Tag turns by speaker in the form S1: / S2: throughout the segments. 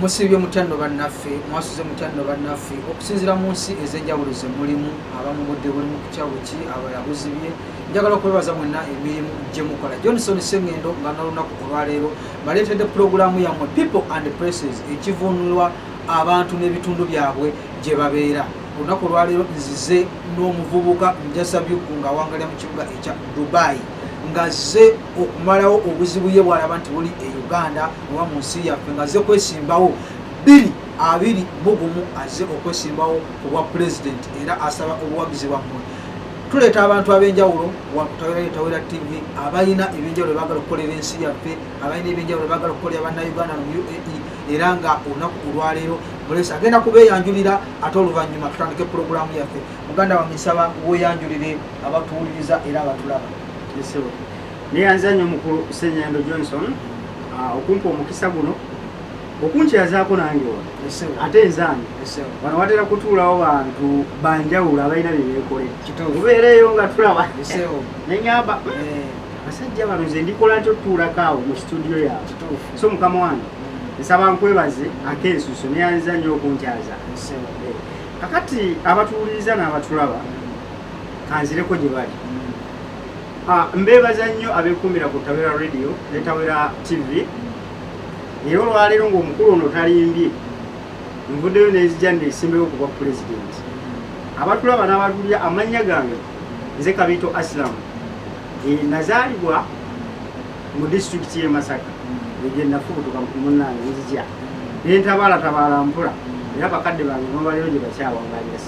S1: musibye mutyano bannaffe mwasuze mutyano bannaffe okusinziira mu nsi ez'enjawulo ze mulimu abamu budde buli mu kikyawo ki abalala buzibye njagala okwebaza mwenna emirimu gye mukola. Johnson Sengendo nga n'olunaku olwaleero baleetedde pulogulaamu yammwe People and Places ekivuunulwa abantu n'ebitundu byabwe gye babeera. Olunaku olwaleero nzize n'omuvubuka Njasabyuku nga awangalira mu kibuga ekya Dubai ngazze okumalawo obuzibu ye bw'alaba nti buli e Uganda oba mu nsi yaffe ngazze kwesimbawo 2021 azze okwesimbawo ku bwa pulezidenti era asaba obuwagizi bwammwe. Tuleeta abantu ab'enjawulo Tawera TV abalina ebyenjawulo baagala okukolera ensi yaffe, abalina ebyenjawulo baagala okukolera bannayuganda mu UAE era nga olunaku olwaleero Mulesi agenda kubeeyanjulira ate oluvannyuma tutandike pulogulaamu yaffe. Muganda wange nsaba weeyanjulire abatuwuliriza era abatulaba.
S2: Neyanza nnyo mukulu Sengendo Johnson okumpa omukisa guno okunkyazaako nange wano ate nzange wano watera kutuulawo bantu banjawulo abalina bye beekolera ubeereeyo nga tulaba neŋŋamba basajja bano nze ndikola nti otutuulako awo mu studio yaabwe so mukama wange nsaba nkwebaze ak'ensuso neyanza nnyo okunkyaza kakati abatuwuliriza n'abatulaba kanzireko gye bali. Mbebaza nnyo abeekuumira ku Tawera Radio ne Tawera TV. Naye olwaleero ng'omukulu ono talimbye nvuddeyo nezijja ndeesimbewo ku bwa pulezidenti. Abatulaba n'abatulya amannya gange nze Kabiito Aslam. Nazaalibwa mu disitulikiti y'e Masaka gye nafubutuka munnange nzija ne ntabaala mpula era bakadde bange n'olwaleero gye bakyawangalira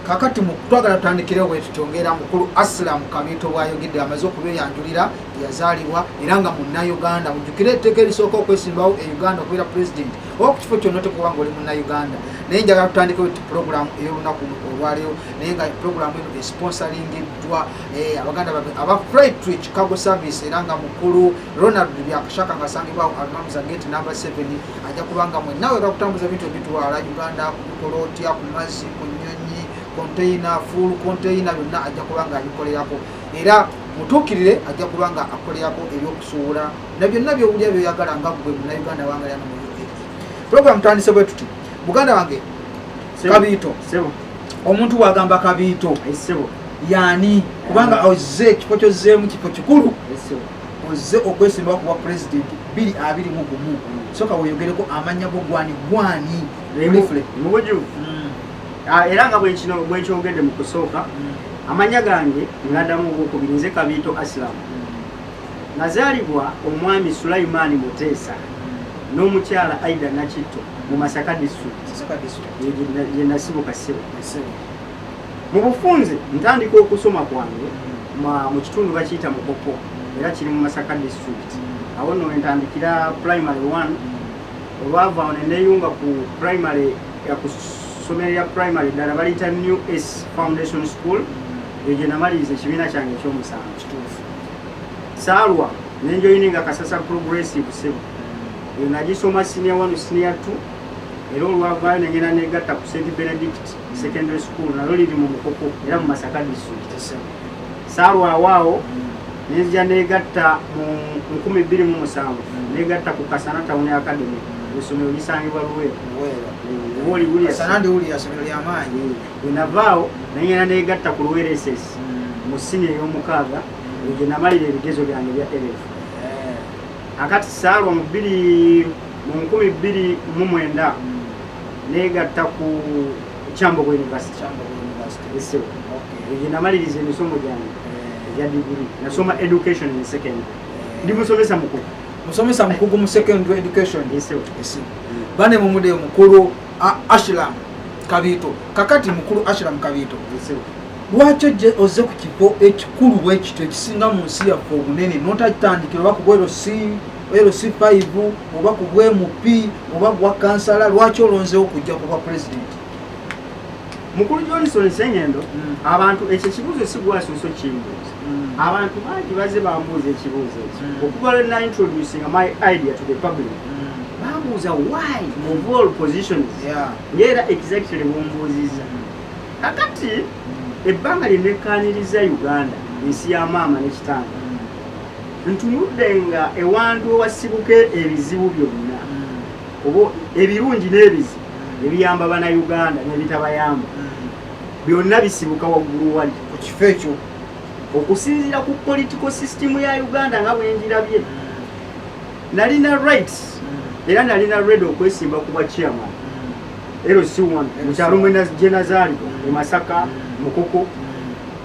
S1: kakati twagala tutandikirewo bwe tutongera mukulu Aslam Kabiito bw'ayogedde amaze okubeeyanjulira yazaalibwa era nga munnayuganda mujjukire etteeka erisooka okwesimbawo e Uganda okubeera pulezidenti oba ku kifo kyonna tekuba nga oli munnayuganda. Naye njagala tutandikewo pulogulaamu ey'olunaku olwaleero naye nga pulogulaamu eno esponsoringiddwa abaganda aba Freight Cargo Service era nga mukulu Ronald Byakashaka nga asangibwawo Almamza Gate number 7 ajja kubanga mwenna wega kutambuza bintu ebitwala Uganda ku bikolotya ku mazzi ku nnyonyi container full container byonna ajja kubanga abikolerako era mutuukirire ajja kubanga akolerako ebyokusuula na byonna byowulya byoyagala nga gwe munnayuganda wangalira no mu UAE. Program tandise bwe tuti muganda wange Kabiito omuntu wagamba Kabiito yaani kubanga ozze ekifo kyozzeemu kifo kikulu ozze okwesimbawo ku bwa pulezidenti 2021 soka weyogereko amannya go gwani
S2: era nga bwenkyogedde mu kusooka amannya gange ngaddamu ogwokubiri nze Kabiito Aslam. Nazaalibwa omwami Sulaimaani Muteesa n'omukyala Aida Nakitto mu Masaka district gye nasibuka ssebo. Mu bufunze ntandika okusoma kwange mu kitundu bakiyita Mukopo era kiri mu Masaka district. Awo nno ntandikira primary 1 olwava awo ne neeyunga ku primary ssomero ya primary ddala baliyita New S Foundation School gye namaliriza ekibiina kyange ekyomusanvu. Saalwa nenjoyininga Kasasa Progressive Ssebo eyo nagisoma senior 1 senior 2 era olwavaayo nengenda negatta ku St Benedict Secondary School nalwo liri mu Mukopo era mu Masaka district. Saalwa awaawo nenzija negatta mu 2007 negatta ku Kasana Town Academy essomero lisangibwa Luweero
S1: Sanandi uli asomero ly'amaanyi.
S2: Wenavaawo nengenda negatta ku Luweero SS mu siniya ey'omukaaga gye namalira ebigezo byange bya LF. Akati Saalwa mu 2029 negatta ku Kyambogo University gye namaliriza emisomo gyange egya digiri. Nasoma education in secondary. Ndi musomesa mukugu
S1: mu secondary education. Bane mumude mukulu Aslam Kabiito. Kakati mukulu Aslam Kabiito lwaki ozze ku kifo ekikulu bwe kityo ekisinga mu nsi yaffe obunene n'otatandikira oba ku LC5 oba ku MP oba gwa kansala lwaki olonzeewo kujja ku bwa pulezidenti?
S2: Mukulu Johnson Sengendo abantu ekyo ekibuuzo si gwasuuso kimbuuza abantu bangi bazze bambuuza ekibuuzo ekyo okuva lwe na introducing my idea to the public bambuuza why of all positions ngera exactly bumbuuziza kakati ebbanga lyennekkaaniriza Uganda ensi ya maama ne kitange ntunudde nga ewandu owasibuke ebizibu byonna obo ebirungi n'ebizi ebiyamba bannayuganda n'ebitabayamba byonna bisibuka waggulu wali
S1: ku kifo ekyo
S2: okusinziira ku political system ya Uganda nga bwenjirabye nalina rights era nalina ready okwesimba ku bwa chairman LC1 mukyalo mwena Jenazali e Masaka Mukoko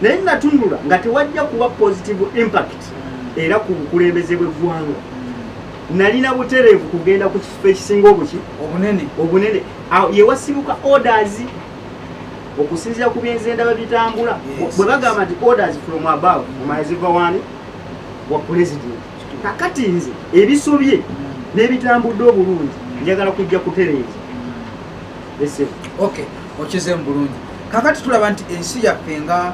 S2: naye natundula nga tewajja kuba positive impact era ku bukulembeze bw'eggwanga nalina butereevu kugenda ku kifo ekisinga obunene yewasibuka orders okusinziira ku byenzenda babitambula bwe bagamba nti orders from above omaziva wani wa president kakati nze ebisobye n'ebitambudde obulungi njagala kujja kutereeza
S1: okay okize mu bulungi kakati tulaba nti ensi yaffe nga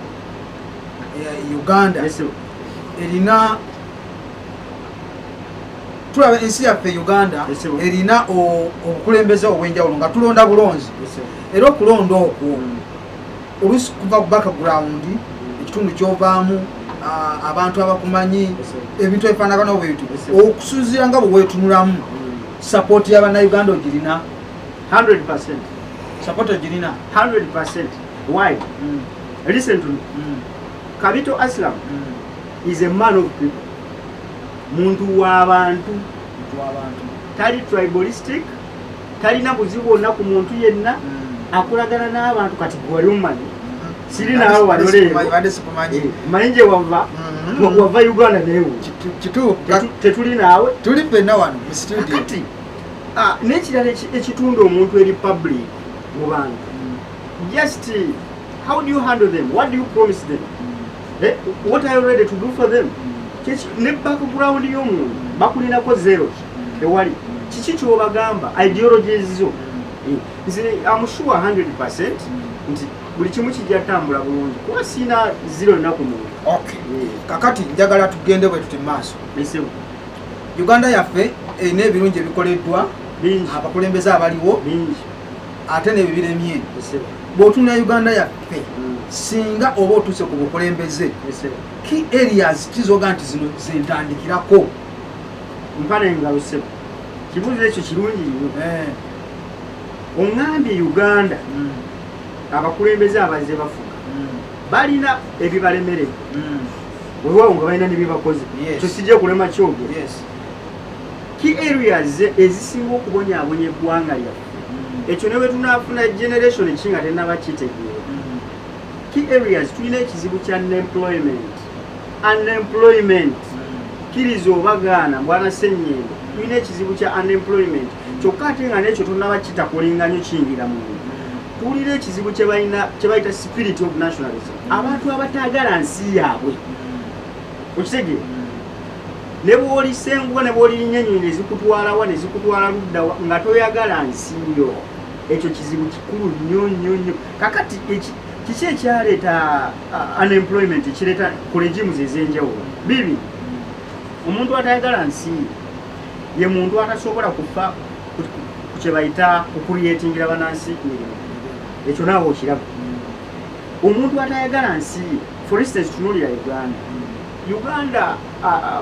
S1: Uganda erina tulaba ensi yaffe Uganda erina obukulembeze obw'enjawulo nga tulonda bulonzi era okulonda okwo olusi kuva ku background ekitundu kyovaamu abantu abakumanyi ebintu ebifaanagana obwebitu okusinziira nga bwe weetunulamu support y'abannayuganda ogirina
S2: 100%
S1: support ogirina
S2: 100%. Why? Listen to me. Kabito Aslam is a man of people. Muntu w'abantu tali tribalistic talina buzibu wonna ku muntu yenna akolagana n'abantu kati gwali omumanyi siri naawe waloleewo manyi gye wava Uganda neewo tetuli naawe
S1: tuli ffenna wano mu studio
S2: kati n'ekirala ekitunda omuntu eri public mu bantu just how do you handle them, what do you promise them, what are you ready to do for them? Ne background y'omuntu bakulinako zero tewali kiki kyobagamba ideologies zo nze I'm sure 100% nti buli kimu kijja tambula bulungi kuba sina zero naku muntu.
S1: Okay, kakati njagala tugende bwe tuti maaso Uganda yaffe erina ebirungi ebikoleddwa abakulembeze abaliwo ate n'ebibiremye bw'otunula Uganda yaffe singa oba otuse ku bukulembeze key areas kizoga nti zino zentandikirako
S2: mpale engalo sebo kibuuzo ekyo kirungi nnyo oŋŋambye Uganda abakulembeze abaze bafuga balina ebibalemerera weewaawo nga balina nebyebakoze ekyo kijja kulema kyogera key areas ezisinga okubonyaabonya eggwanga lyaffe ekyo ne bwe tunaafuna generation ki nga tennaba kitegeera key areas tulina ekizibu kya unemployment kiriza obagaana bwana Ssenyendo tulina ekizibu kya unemployment kyokka ate nga n'ekyo tonaba kitakolinga nnyo kiyingira mu tulina ekizibu kye bayita spirit of nationalism abantu abataagala nsi yaabwe okitegeera ne bw'olisenguwa ne bw'olirinnyanyonyi ne zikutwalawa ne zikutwala luddawa nga toyagala nsi yo ekyo kizibu kikulu nnyo kakati kiki ekyaleeta unemployment kireeta ku regimes ez'enjawulo bibi omuntu atayagala nsi ye muntu atasobola kufa ku kye bayita okucreatingira bannansi mirimu ekyo naawe okiraba omuntu atayagala nsi for instance tunuulira Uganda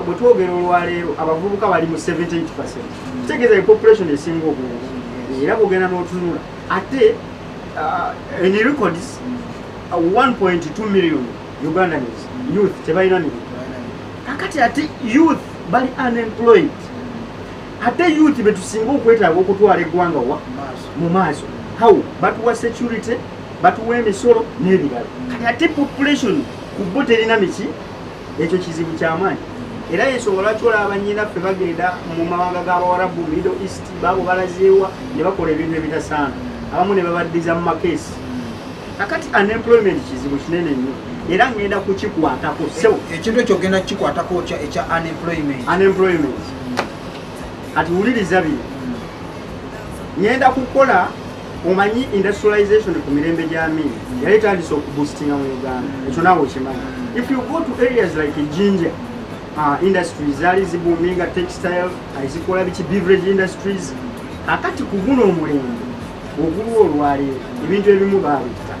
S2: bwe twogera olwaleero abavubuka bali mu 78%. Kitegeeza population esinga obungi era bwogenda n'otunula ate in records 1.2 million Ugandans youth tebalina nini kakati ate youth bali unemployed ate youth betusinga okwetaaga okutwala eggwanga mu maaso how batuwa security batuwa emisolo n'ebirala kati ate population ku bo terina miki ekyo kizibu ky'amaanyi era ensonga lwaki olaba nnyinaffe bagenda mu mawanga g'abawarabu Middle East baabo balazeewa ne bakola ebintu ebitasaana abamu ne babaddiza mu makeesi kakati unemployment kizibu kinene nnyo era ngenda kukikwatako
S1: ekintu ekyo genda kikwatako ekya
S2: unemployment ati wuliriza bino ngenda kukola omanyi industrialization ku mirembe gy'amini yali etandise okuboostinga mu Uganda ekyo naawe okimanyi if you go to areas like Jinja industries zali ziboominga textile ezikola biki beverage industries akati ku guno omulembe ogulwa olwaleero ebintu ebimu baabita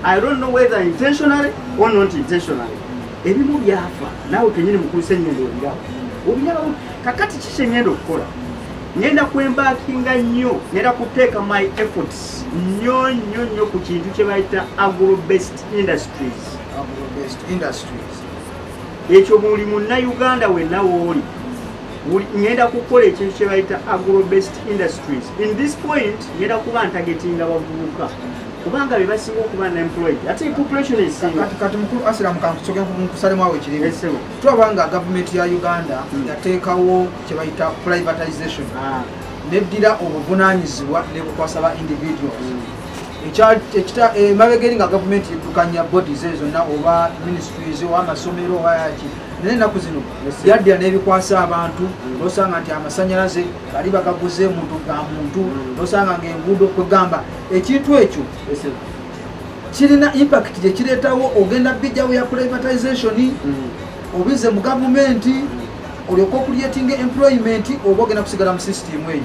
S2: I don't know whether intentionally or not intentionally ebimu byafa naawe kenyini mukulu Ssenyendo obiraba kakati kiki engenda okukola ngenda kwembakinga nnyo ngenda kuteeka my efforts nnyo ku kintu kye bayita agro-based industries. Ekyo buli munnayuganda wenna wooli ngenda kukola ekintu kye bayita agro-based industries. In this point ngenda kuba ntagetinga bavubuka kubanga be basinga okuba unemployed ate population esinga.
S1: Kati mukulu Asira mukankusoke nkusalemu awo ekirimi tulaba nga gavumenti ya Uganda yateekawo kye bayita privatization neddira obuvunaanyizibwa ne bukwasa ba individuals. Emabega nga gavumenti eddukanya bodies ezo zonna oba ministries oba amasomero oba yaki naye ennaku zino yaddira n'ebikwasa abantu nosanga nti amasanyalaze bali bagaguze muntu ga muntu nosanga ng'enguudo kwegamba ekintu ekyo kirina impact gye kireetawo ogenda bijjawo ya privatization obize mu gavumenti olyoka okuliyetinga employment oba ogenda kusigala mu system eyo.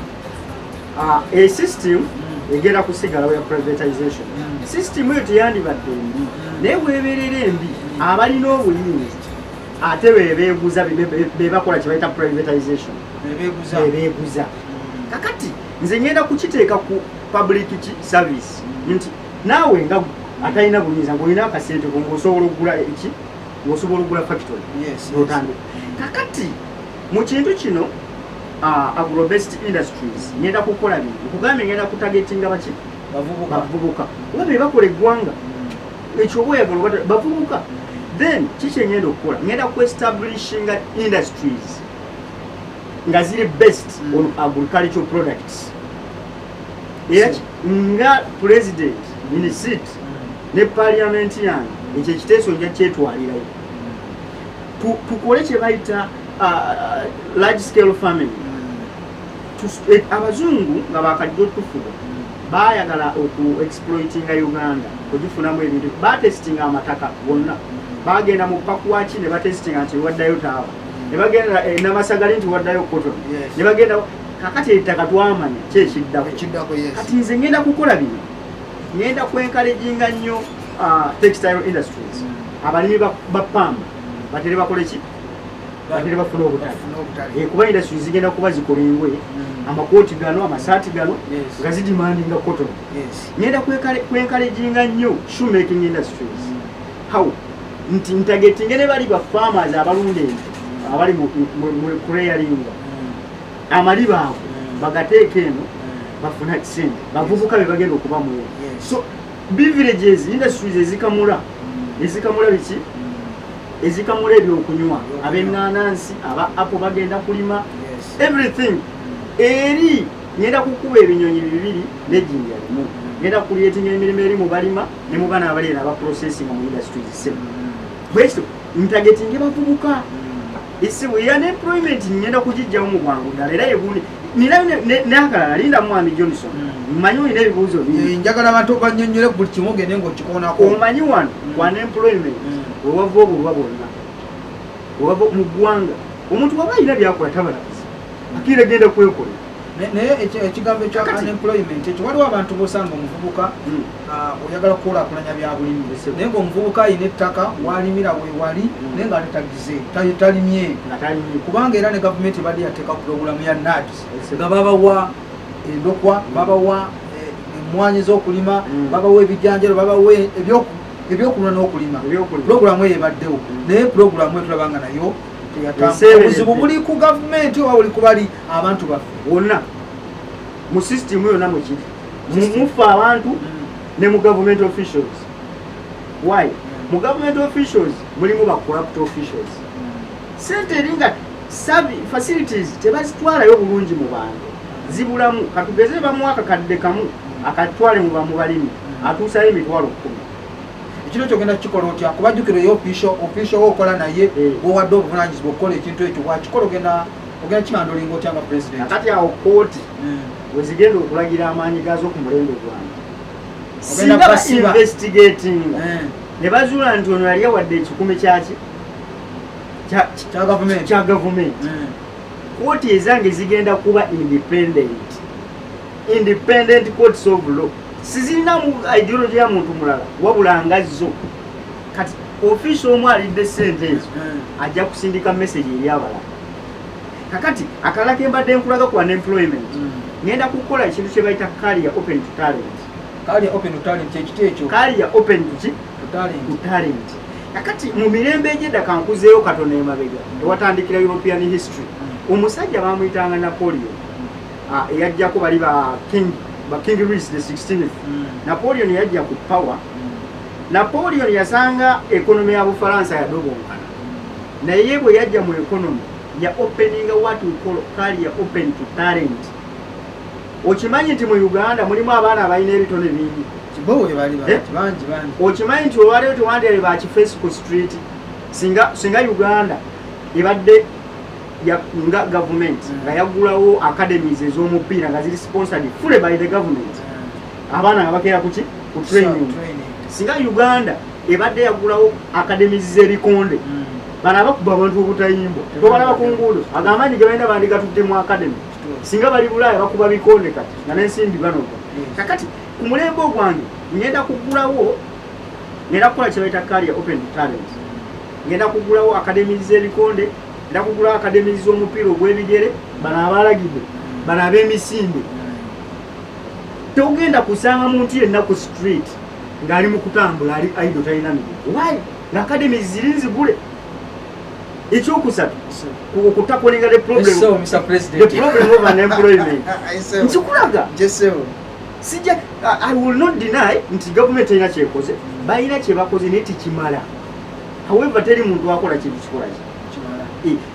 S2: A system egenda kusigalawo ya privatization. System eyo teyandibadde embi naye bwebeerera embi abalina obuyinza ate bebeeguza bebakola kye bayita privatization bebeeguza. Kakati nze ngenda kukiteeka ku public service nti naawe nga atalina buyinza ng'olina akasente ng'osobola okugula eki ng'osobola okugula factory otandika. Kakati mu kintu kino agro-based industries ngenda kukola bino okugambye ngenda kutagetinga baki bavubuka oba be bakola eggwanga ekyo oba oyagala bavubuka. Then kiki ngenda okukola ngenda ku-establishinga industries nga ziri based on agricultural products. Era nga president minisit ne parliament yange ekyo ekiteeso nja kyetwalirayo tukole kye bayita large scale farming. Abazungu nga bakajja otufuga bayagala oku-exploitinga Uganda kugifunamu ebintu batestinga amataka gonna bagenda mu pakuwaki ne batestinga nti waddayo taaba ne bagenda namasagali nti waddayo cotton ne bagenda kakati ettaka twamanya kyekiddako. Kati nze ngenda kukola bino ngenda kwenkalejinga nnyo textile industries abalimi bapamba batere bakole ki batere bafuna obutale kuba industries zigenda kuba zikola engoye amakooti gano amasaati gano nga zidimandinga cotton. Ngenda kwenkalejinga nnyo shoemaking industries. How nti ntagetinge ne bali ba farmers abalunda ente abali mu kureyalinga amaliba ago bagateeka eno bafuna kisente bavubuka be bagenda okuba mu so beverages industries ezikamula biki ezikamula ebyokunywa ab'ennaanansi aba apple bagenda kulima everything eri ngenda kukuba ebinyonyi bibiri nejinja limu ngenda kulietinga emirimu eri mu balima ne mu bana abali aba processing mu industries semu bwesto ntagetinge bavubuka isibu ya employment ngenda kujijjawo mu bwangu ddala era yegundi nina nakalala linda Mwami Johnson mmanyi olina ebibuuzo bingi
S1: njagala abantu bannyonnyole buli kimu ogende ng'okikoonako
S2: omanyi wano unemployment wewava obulwa bwonna wewava mu ggwanga omuntu waba alina byakola tabalabiza akira genda kwekola
S1: naye ekigambo ekya unemployment ekyo waliwo abantu bosanga omuvubuka oyagala kukulaakulanya bya bulimi naye ng'omuvubuka alina ettaka walimira wewali naye nga tetagize talimye kubanga era ne gavumenti badde yateeka puroguramu ya NADS nga babawa endokwa babawa emmwanyi z'okulima babawa ebijanjalo babawa ebyokulima n'okulima puroguramu eyo ebaddewo naye puroguramu etulabanga nayo obuzibu buli ku gavumenti oba buli kubali abantu baffe
S2: wonna mu system yonna mwekiri mufa abantu ne mu government officials. Why? Mu government officials mulimu ba corrupt officials. Sente eringa facilities tebazitwalayo bulungi mu bantu zibulamu katugeze bamwaka kadde kamu akatwale mu bamubalimi atuusayo emitwalo 10.
S1: Ekino kyogenda kikola otya kubajjukira yo official okola naye owadde obuvunanyizibwa okukola ekintu ekyo bwakikola ogenda kikandolinga otya nga president.
S2: Kati awo kooti wezigenda okulagira amaanyi gazo ku mulembe gwange singa investigating ne bazuula nti ono yali awadde ekikume kyaki kya gavumenti kooti ezange zigenda kuba independent courts of law sizirinamu ideology ya muntu mulala wabula nga zo kati official omu alidde sente ezo ajja kusindika message eri abalala kakati akalala kembadde nkulaga ku unemployment ngenda kukola ekintu kye bayita career open to talent.
S1: Career open to talent ekiti ekyo.
S2: Career open to talent. Kakati mu mirembe egyedda kankuzeeyo katono emabega ewatandikira European history omusajja bamuyitanga Napoleon eyajjako bali ba King Louis the 16th. Napoleon yajja ku power. Napoleon yasanga ekonomi ya Bufaransa yadobonkana naye bwe yajja mu ekonomi ya opening what we call career open to talent. Okimanyi nti mu Uganda mulimu abaana abalina ebitone bingi
S1: kibowe bali bangi.
S2: Okimanyi nti olwaleero tewandire ba Kifeesco Street singa Uganda ebadde nga government nga yagulawo academies ez'omupiira nga ziri sponsored fully by the government abaana nga bakeera ku training. Singa Uganda ebadde yagulawo academies z'ebikonde bana bakuba abantu obutayimbo tobalaba ku nguudo agamaanyi ge balina bandigatudde mu academy singa bali Bulaaya bakuba bikonde kati nga n'ensimbi banoga. Kakati ku mulembe ogwange ngenda kugulawo ngenda kukola kye bayita career open to talent. Ngenda kugulawo academies z'ebikonde, ngenda kugulawo academies z'omupiira ogw'ebigere bana abalagidde bana ab'emisinde. Togenda kusanga muntu yenna ku street ng'ali mu kutambula ali idle talina mirimu. Why? Nga academies ziri nzigule. Ekyokusatu okutakolinga the problem of unemployment. Nkikulaga sijja I will not deny nti government erina kyekoze balina kye bakoze naye tikimala. However teri muntu akola kintu kikola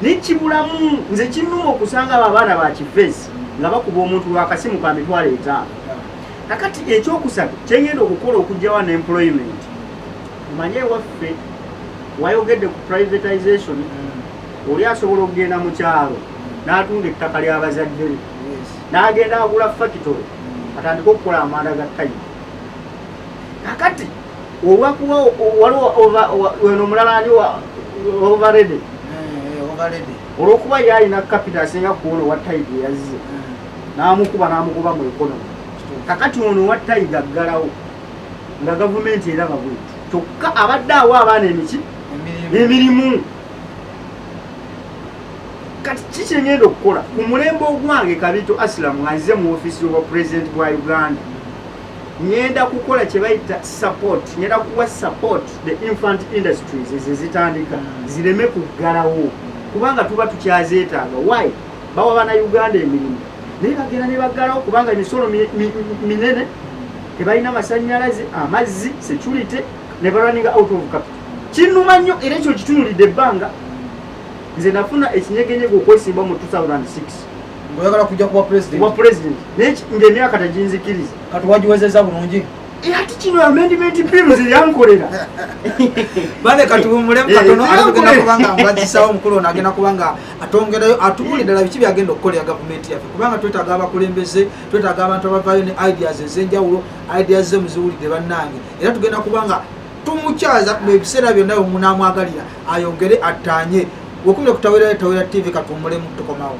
S2: nekibulamu nze kinnuma okusanga abo abaana ba Kifeesi nga bakuba omuntu lwakasimu ka mitwalo 5. Kakati ekyokusatu kyengenda okukola okugyawo unemployment omanye waffe wayogedde ku privatization oli asobola okugenda mu kyalo n'atunda ettaka ly'abazadde be n'agenda agula factory atandika okukola amanda ga ttayi. Kakati olwakuba waliwo weno omulala ani overrede olwokuba ye alina capital asinga kuwono wa ttayi gye yazze n'amukuba mu economy. Kakati ono wa ttayi gaggalawo nga gavumenti eraba bweti kyokka abadde awo abaana emirimu. Kati kiki ngenda okukola ku mulembe ogwange Kabito Aslam azze mu ofisi wa president wa Uganda ngenda kukola kye bayita support, ngenda kuwa support the infant industries ezitandika zireme kuggalawo kubanga tuba tukyazeetaaga. Why? Bawa bana Uganda emirimu naye bagenda ne baggalawo kubanga emisolo minene tebalina amasannyalaze amazzi security ne running out of capital. Kinnuma nnyo era ekyo kitunulidde ebbanga. Nze nafuna ekinyegenyego okwesimba mu 2006
S1: ngoyagala kujja kuba president
S2: naye ng'emyaka teginzikiriza
S1: kati wagiwezezza bulungi
S2: ati kino amendment bills yankolera
S1: bale kati bumulemu katono atugenda kubanga mbazisaawo omukulu ono agenda kubanga atongerayo atubulire ddala biki byagenda okukolera gavumenti yaffe kubanga twetaaga abakulembeze twetaaga abantu abavaayo ne ideas ez'enjawulo ideas ze muziwulidde bannange era tugenda kubanga tumukyaza mu ebiseera byonna byemunaamwagalira ayongere attaanye wokumire kutawera TV katumulemu tukomawo.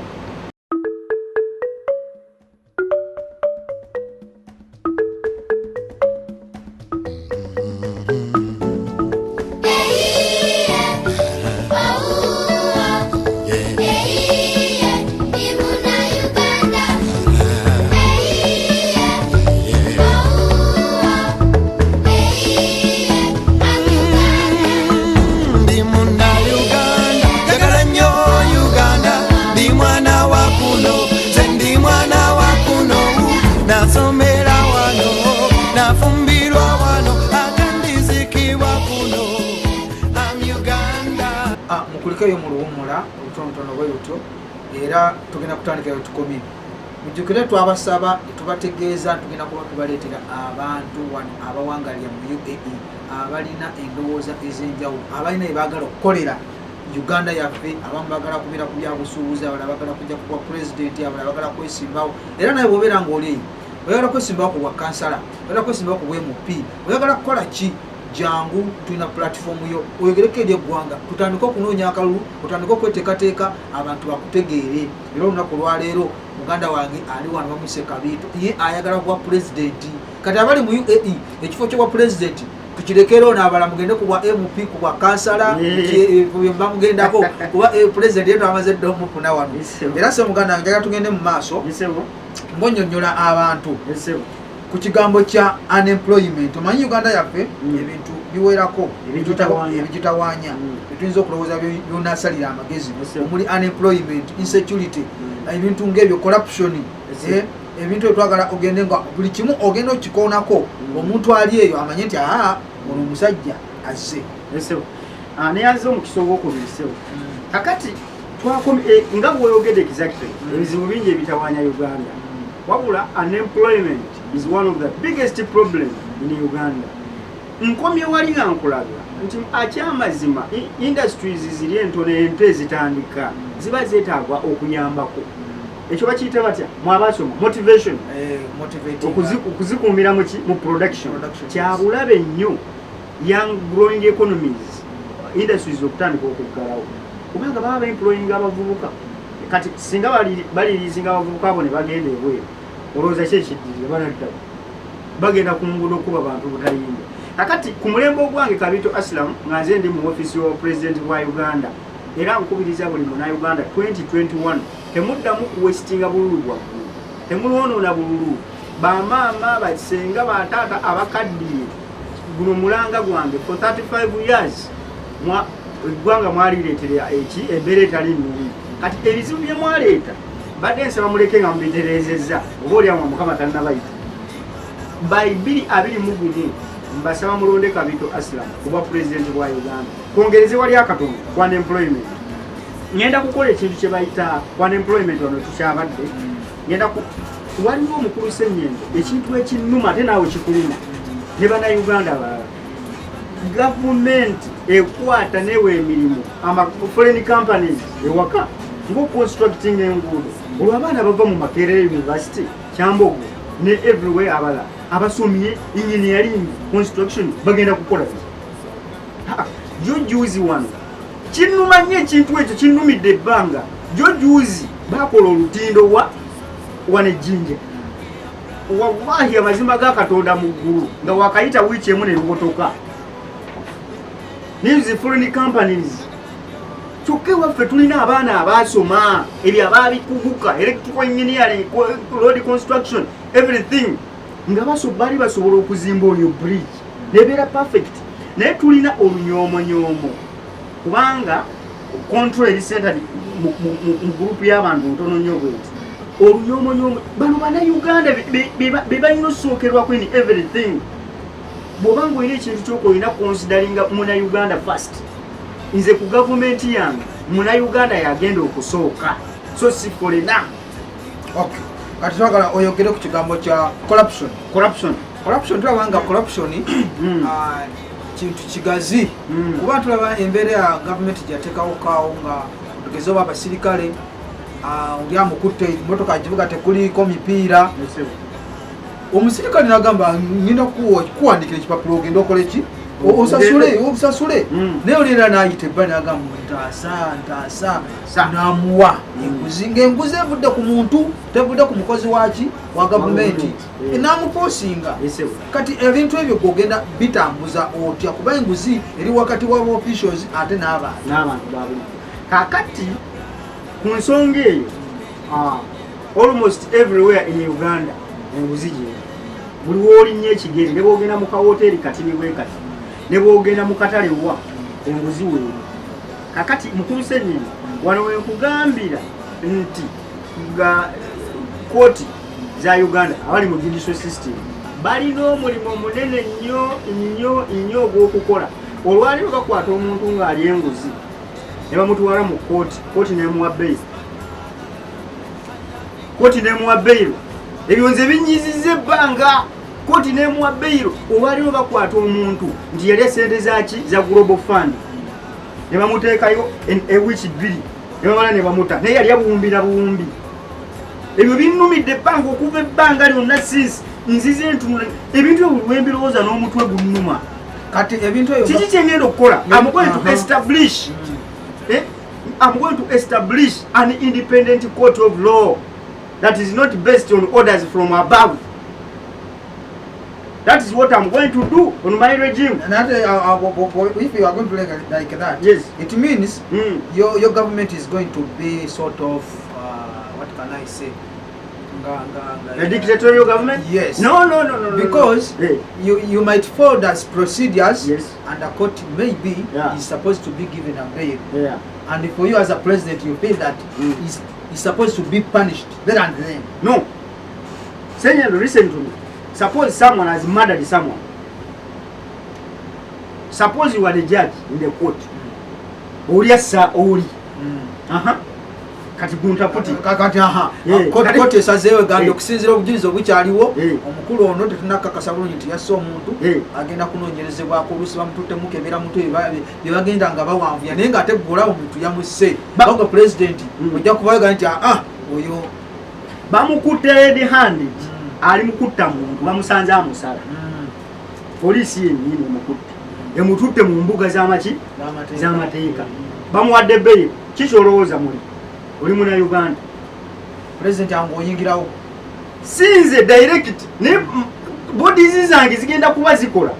S1: Mukulikeyo mu luwummula olutonotono bwe luto era tugenda kutandikayo tukomye. Mujjukire twabasaba tubategeeza tugenda kuba tubaleetera abantu wano abawangalira mu UAE abalina endowooza ez'enjawulo abalina ebaagala okukolera Uganda yaffe abamu baagala kubeera ku byabusuubuzi abalala baagala kujja kuba pulezidenti abalala baagala kwesimbawo era naye bw'obeera ng'oli oyagala kwesimbawo ku bwa kansala oyagala kwesimbawo ku bw'MP oyagala kukola ki jangu tulina platform yo oyogereko eri eggwanga tutandika okunoonya akalulu otandika okweteekateeka abantu bakutegeere era olunaku lwaleero muganda wange ali wano bamuyise Kabito ye ayagala kuba pulezidenti kati abali mu UAE ekifo ky'obwa pulezidenti kukirekero n'abala mugende ku bwa MP ku bwa kansala bamugendako kuba president yetu amaze ddo omufuna wano era se muganda njaga tugende mu maaso mbonyonnyola abantu ku kigambo kya unemployment. Omanyi Uganda yaffe ebintu biwerako ebigitawaanya bituyinza okulowooza byonasalira amagezi omuli unemployment, insecurity, ebintu ng'ebyo, corruption, ebintu etwagala ogende nga buli kimu ogenda okikoonako omuntu ali eyo amanye nti ono omusajja azze
S2: neyaze omukisa ogwokubirisewo kakati nga bweoyogedde exactly ebizibu bingi ebitawaanya Uganda wabula unemployment is one of the biggest problems in Uganda. Nkomye wali nga nkulaga nti akyamazima industries ziri entono ento ezitandika ziba zeetaagwa okuyambako ekyo bakiyita batya mwabasoma motivation okuzikuumira mu production kyabulabe nnyo young growing economies industries okutandika okuggalawo kubanga baba employing abavubuka kati singa baliriizinga abavubuka abo ne bagenda ebweru olowooza ki ekiddirira banaddamu bagenda ku nguudo okuba bantu butayimba kakati ku mulembe ogwange Kabito Aslam nga nze ndi mu ofisi wa president wa Uganda era nkubiriza buli Munnayuganda 2021 temuddamu kuwesitinga bululu bwaggulu temulwonoona bululu bamaama basenga bataata abakaddiye guno mulanga gwange for 35 years eggwanga mwalireetera embeera etali nnungi kati ebizibu bye mwaleeta badde nsaba muleke nga mubitereezezza oba olyamu Mukama tannabayita by 2021 mbasaba mulonde Kabito Aslam kuba president wa Uganda kwongereze wali akatono kwa unemployment ngenda kukola ekintu kye bayita kwa unemployment wano tukyabadde ngenda waliwo omukulu Ssennyendo ekintu ekinnuma ate naawe kikuluma ne bannayuganda balala gavumenti ekwata newa emirimu foreign companies ewaka ng'oconstructing enguudo olwo abaana bava mu Makerere University Kyambogo ne everywhere abala abasomye engineering construction bagenda kukola jojuzi wano kinnuma nnyo ekintu ekyo kinnumidde ebbanga jojuzi bakola olutindo wanejjinja wallahi amazima ga Katonda mu ggulu nga wakayita wiiki emu ne lubotoka nizi foreign companies kyokka waffe tulina abaana abasoma ebyo abaabikuguka electrical engineering, road construction, everything nga bali basobola okuzimba oyo bridge nebeera perfect naye tulina olunyoomonyomo kubanga control eri centered mu group y'abantu ntono nnyo bweti olunyoomonyomo bano Bannayuganda be balina osookerwako in everything bw'obanga olina ekintu ky'okolina consideringa Munnayuganda first nze ku gavumenti yange Munnayuganda yagenda okusooka so si folena.
S1: Okay, kati twagala oyogere ku kigambo kya corruption tulaba nga corruption kintu kigazi kuba tulaba embeera ya gavumenti gyateekawo kaawo nga tugeze oba abasirikale oli amukutte emmotoka givuga tekuliko mipiira omusirikale nagamba ngenda kuwandikira ekipapulo ogenda okola ki obusasule naye olera nayita ebba nagamba ntaasa namuwa enguzi ng'enguzi evudde ku muntu tevudde ku mukozi wa gavumenti namuposinga kati ebintu ebyo gogenda bitambuza otya kuba enguzi eri wakati wa officials ate n'abantu
S2: babuli kakati ku nsonga eyo almost everywhere in Uganda enguzi gye buli wolinnyo ekigere ne bwogenda mu kawoteeri kati ni bwe kati ne bwogenda mu katale wa enguzi weeri kakati mukulu Ssennyendo wano wenkugambira nti nga kooti za Uganda abali mu judicial system balina omulimu munene nnyo ogw'okukola olwaliro bakwata omuntu ng'ali enguzi ne bamutwala mu kooti nemuwa beyiro ebyo nze binyizizza ebbanga kooti nemuwa beyiro olwaliro bakwata omuntu nti yali esente za Global Fund ne bamuteekayo ewiiki 2 ne bamala ne bamuta naye yali abuwumbira buwumbi ebyo binnumidde ebbanga okuva ebbanga lyonna sinsi nzize entunula ebintu ebyo buli wembirowooza n'omutwe gunnuma
S1: kati ebintu ebyo
S2: kiki kyengenda okukola I'm going to establish an independent court of law that is not based on orders from above. That is what I'm going to do on my regime.
S1: And that, if you are going to like that,
S2: Yes.
S1: it means your government is going to be sort of, what can I say?
S2: A dictatorial government?
S1: Yes.
S2: No.
S1: Because you might follow those procedures,
S2: yes,
S1: and the court maybe is supposed to be given a bail.
S2: Yeah.
S1: And for you as a president, you feel that he's supposed to be punished there and then.
S2: No. Senyendo, listen to me. Suppose someone has murdered someone. Suppose you are the judge in the court. Oriasa ori. Kati gunta puti.
S1: Kakati court esazeewo gandi okusinziira obujulizi obukyaliwo omukulu ono tetunakakasa bulungi nti yasse omuntu agenda kunoonyerezebwako oluusi bamututtemu kebera mutu bye bagenda nga bawanvuya naye ng'ate gwola omuntu yamusse baga pulezidenti ojja kubaga nti oyo
S2: bamukutte red handed ali mukutta muntu bamusanze amusala poliisi yennyini emukutte emututte mu mbuga z'amateeka bamuwadde bbeeyi kikyolowooza muli oli muna Uganda
S1: president yangu oyingirawo
S2: sinze direct ne bodies zange zigenda kuba zikola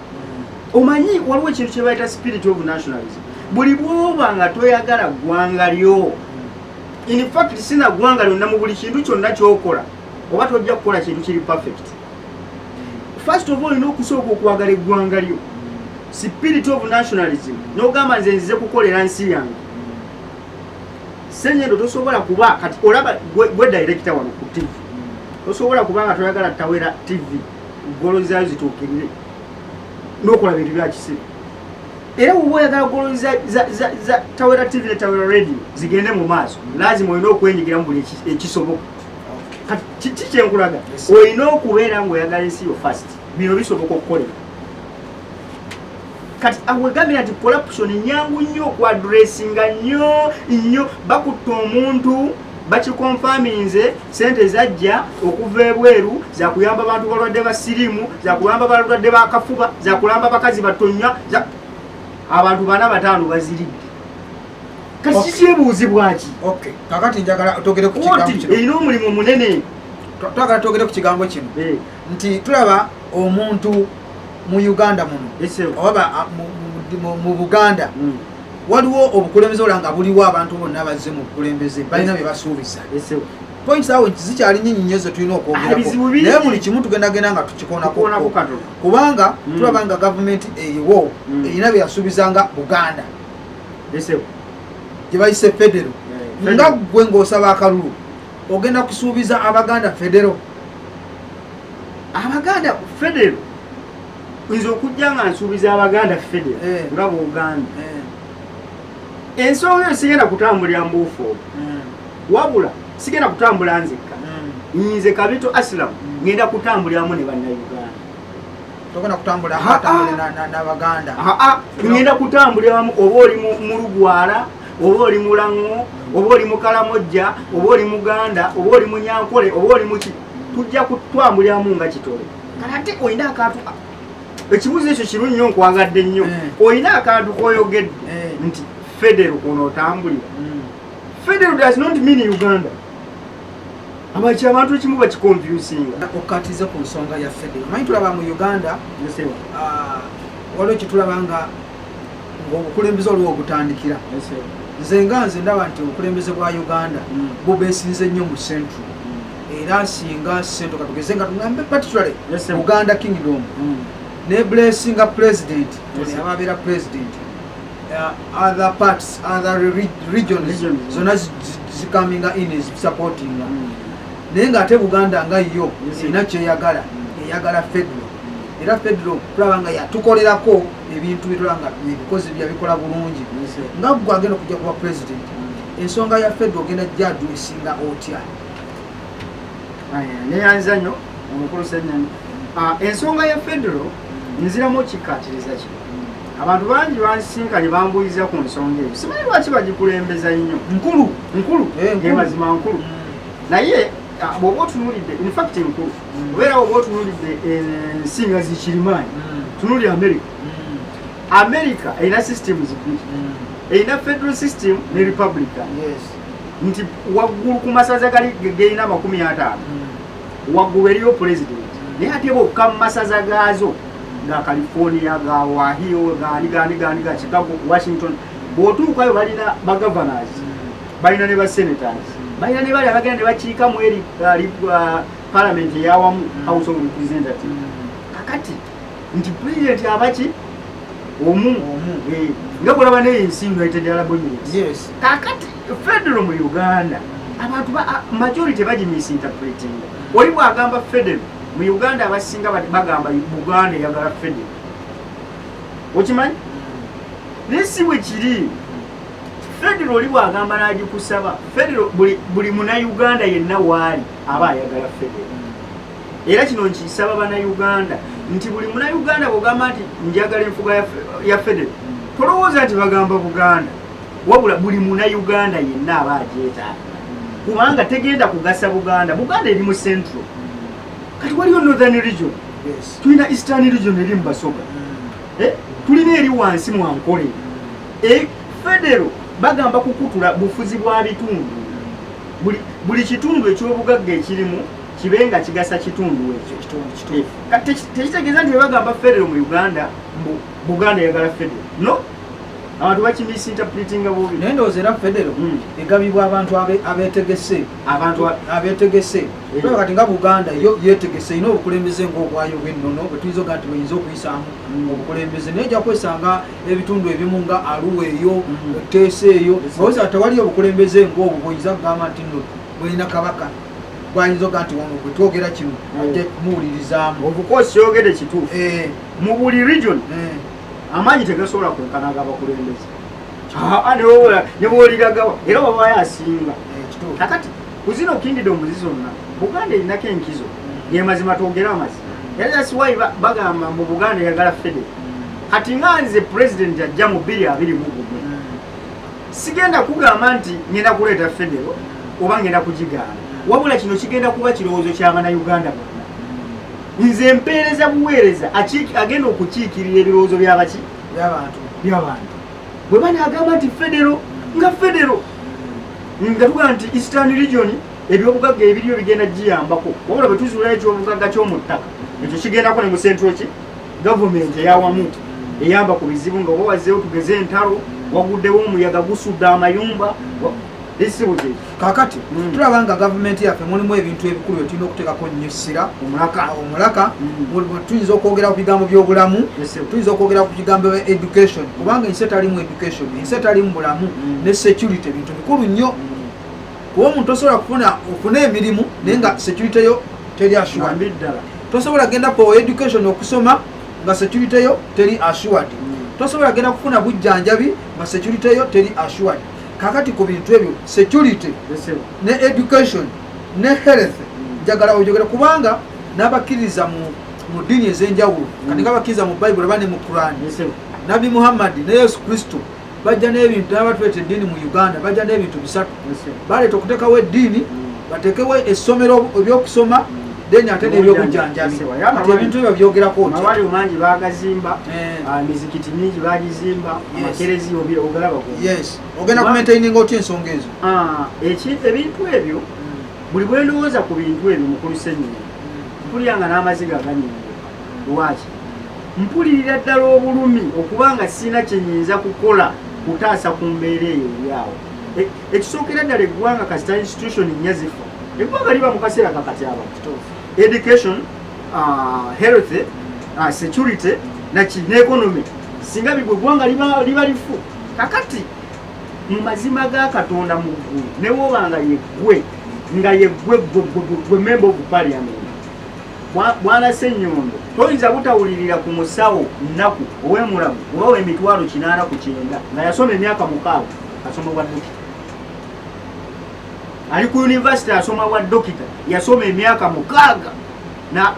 S2: omanyi waliwo ekintu kye bayita spirit of nationalism buli bwoba nga toyagala ggwanga lyo in fact sina ggwanga lyonna mu buli kintu kyonna kyokola oba tojja kukola kintu kiri perfect first of all olina okusooka okwagala eggwanga lyo spirit of nationalism n'ogamba nze nzize kukolera nsi yange Senyendo tosobola kuba kati olaba gwe director wano ku TV tosobola kuba nga toyagala Tawera TV golo zayo zituukirire n'okola bintu bya kisiru era uwe oyagala golo za Tawera TV ne Tawera Radio zigende mu maaso lazima olina okwenyigira mu buli ekisoboka kati kikyenkulaga olina okubeera ng'oyagala ensi yo first bino bisoboka okukolera kati awegambira nti corruption nyangu nnyo okwadressinga nnyo bakutta omuntu bakikonfaminze sente zajja okuva ebweru zakuyamba abantu balwadde basirimu zakuyamba balwadde bakafuba zakulamba bakazi batonya abantu 4-5 baziridde kati kikyebuuzibwa ki
S1: kakati njagala togere ku kigambo kino
S2: erina omulimu munene
S1: twagala togere ku kigambo kino nti tulaba omuntu mu Uganda muno oba mu Buganda waliwo obukulembeze olanga buliwo abantu bonna bazze mu bukulembeze balina bye basuubiza points awo zikyali nnyingi nnyo ze tulina okwogerako naye buli kimu tugendagenda nga tukikonako kubanga tulaba nga gavumenti eriwo erina bye yasuubizanga Buganda gye bayise federo nga gwe ng'osaba akalulu ogenda kusuubiza Abaganda federo
S2: nze okujja nga nsuubiza Abaganda federo nga Buganda ensonga eyo sigenda kutambulira mbuufu wabula sigenda kutambula nzekka nze Kabito Aslam ngenda kutambuliramu ne bannayuganda
S1: togenda kutambula n'Abaganda
S2: ngenda kutambuliramu oba oli mu Lugwala oba oli mu Lango oba oli mu Kalamojja oba oli Muganda oba oli mu Nyankole oba oli mu ki tujja kutambuliramu nga kitole kati olina akantu ekibuuzo ekyo kirungi nnyo nkwagadde nnyo olina akantu koyogedde nti federo onootambulira federo does not mean Uganda abaki abantu ekimu bakikonfusinga
S1: okukatiza ku nsonga ya federo manyi tulaba mu Uganda waliwo kyetulaba nga obukulembeze oliwo obutandikira nze ndaba nti obukulembeze bwa Uganda bubeesinze nnyo mu central era singa central katugeze nga tugambe particularly Buganda Kingdom ne blessinga president ababeera president other parts other regions zonna zikaminga in is supporting naye ng'ate Buganda nga yo erina kyeyagala eyagala federo era federo tulaba nga yatukolerako ebintu bitulaba nga ebikozi byabikola bulungi nga gwe agenda okujja kuba president ensonga ya federo ogenda gyadwesinga otya
S2: neyanza nnyo omukulu Senyonyi ensonga ya federo nziramu okikkaatiriza kino abantu bangi bansisinkanye bambuuliza ku nsonga eyo simanyi lwaki bagikulembeza nnyo nkulu mazima nkulu naye bw'oba otunuulidde infact nkulu obeera oba otunuulidde ensi nga zikirimaanyi tunuulire America erina systems bbiri erina federal system ne republican nti waggulu ku masaza gali gerina 50 waggulu eriyo president naye ate bokka mu masaza gaazo ga California, ga Ohio, ga Chicago, Washington, bw'otuukayo balina ba governors, balina ne ba senators, balina ne bali abagenda ne bakiika mu eri parliament eyawamu, House of Representatives. Kakati nti president abaki omu nga kulaba n'ensi United Arab Emirates. Kakati federal mu Uganda abantu majority baji misinterpreting. Oli bwagamba federal mu Uganda abasinga bagamba Uganda eyagala federal. Okimanyi? Nesi bwe kiri federal oli bwagamba n'agikusaba federal buli muna Uganda yenna waali aba ayagala federal. Era kino nkisaba bana Uganda nti buli muna Uganda bwogamba nti njagala enfuga ya federal tolowooza nti bagamba Buganda wabula buli muna Uganda yenna aba agyetaaga kubanga tegenda kugasa Buganda eri mu central kati waliyo northern region tulina eastern region eri mu Basoga tulina eri wansi mu Ankole federal bagamba kukutula bufuzi bwa bitundu buli kitundu eky'obugagga ekirimu kibenga kigasa kitundu ekyo kati tekitegeeza nti bagamba federal mu Uganda Buganda yagala federal no abantu bakimisinterpretinga bubi
S1: naye ndowooza era federal egabibwa abantu abeetegese kati nga Buganda yo yeetegese ina obukulembeze ng'obwayo bw'ennono bwe tuyinza nti buyinza okuyisaamu obukulembeze naye ejja kwesanga ebitundu ebimu nga Arua eyo Teesa eyo ndowooza tewali obukulembeze ng'obwo bw'oyinza kugamba nti nno bw'olina kabaka bwayinza oga nti wano bwe twogera kino ate muwulirizaamu
S2: obukoosi yogere kituufu mu buli region amaanyi tegasobola kwenkanaga abakulembeze ne bwoliragawa era wabayo asinga kakati kuzino kingdom zonna Buganda erinako enkizo yemazima twogera amazima era that's why bagamba mu Buganda yagala federal kati nga nze president ajja mu 2021 sigenda kugamba nti ngenda kuleeta federal oba ngenda kugigaana wabula kino kigenda kuba kirowoozo ky'abana Uganda bonna nze mpeereza buweereza agenda okukiikirira ebirowoozo by'abantu bwe banaagamba nti federal nga tugaa nti eastern region ebyobugagga ebiriyo bigenda giyambako wabula bwe tuzuulayo ekyobugagga ky'omu ttaka ekyo kigendako ne mu central gavumenti eyawamu eyamba ku bizibu nga oba wazzeewo tugeze entalo waguddewo omuyaga gusudde amayumba
S1: kakati tulaba nga gavumenti yaffe mulimu ebintu ebikulu bye tulina okuteekako nnyo essira omulaka tuyinza okwogera ku bigambo by'obulamu tuyinza okwogera ku bigambo bya education kubanga ensi etalimu education ensi etalimu bulamu ne security bintu bikulu nnyo kuba omuntu osobola ofuna emirimu naye nga security yo teri assured tosobola genda ku education okusoma nga security yo teri assured tosobola genda kufuna bujjanjabi nga security yo teri assured kakati ku bintu ebyo security ne education ne health njagala ojogera kubanga n'abakkiriza mu ddiini ez'enjawulo kati nga bakkiriza mu Bible oba ne mu Quran Nabi Muhammad ne Yesu Kristo bajja n'ebintu n'abatuleeta eddiini mu Uganda bajja n'ebintu bisatu baleeta okuteekawo eddiini bateekewo essomero ebyokusoma then ate n'ebyobujjanjabi ati ebintu ebyo byogerako
S2: amawali mangi bagazimba emizikiti mingi bagizimba amakerezi ogalaba
S1: yes ogenda kumaintaininga otya ensonga ezo
S2: ebintu ebyo buli bwe ndowooza ku bintu ebyo mukulu Ssenyonyi mpuliranga n'amaziga aganyiiga lwaki mpulirira ddala obulumi okubanga sina kyenyinza kukola kutaasa ku mbeera eyo eryawo ekisookera ddala eggwanga kasita institution nyazifa eggwanga liba mu kaseera kakati abantu education health security ne economy singa bigwe gwanga liba lifu kakati mu mazima ga Katonda mu ggulu ne wobanga gwe member of parliament Bwana Ssenyondo toyinza butawulirira ku musawo nnaku ow'emulamu oba w'emitwalo 8 ku 9 nga yasoma emyaka 6 asoma bwa dokita ali ku university asoma bwa dokita yasoma emyaka 6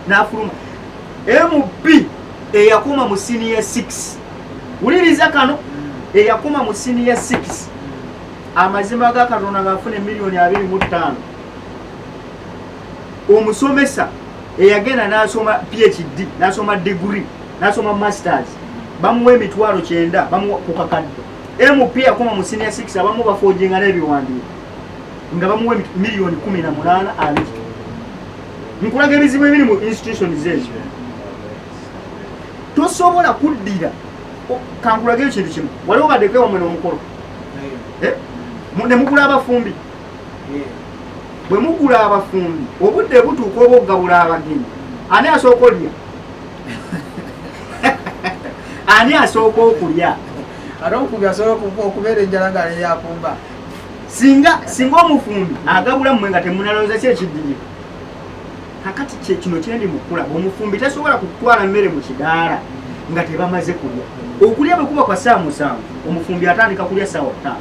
S2: n'afuluma MP eyakoma mu senior 6 wuliriza kano eyakoma mu senior 6 amazima ga Katonda ngafune $2.25 omusomesa eyagenda n'asoma PhD n'asoma degree n'asoma masters bamuwa emitwalo 9 bamuwa ku kakadde MP yakoma mu senior 6 abamu bafoojinga n'ebiwandiiko nga bamuwa $1,18,000 nkulaga ebizibu ebiri mu institutions ezo tosobola kuddira kankulagayo kintu kimu waliwo baddeko ewamwe n'omukolo ne mugula abafumbi bwe mugula abafumbi obudde butuuka oba okugabula abagenyi ani asooka olya ani asooka okulya
S1: ate omufubi asobola okubeera enjala nga neyafumba
S2: singa omufumbi agabula mmwe nga temunalowooza ki ekiddiyo kakati kino kyendi mukulaba omufumbi tasobola kutwala mmere mu kidaala nga tebamaze kulya okulya bwe kuba kwa saa 7 omufumbi atandika kulya saa 5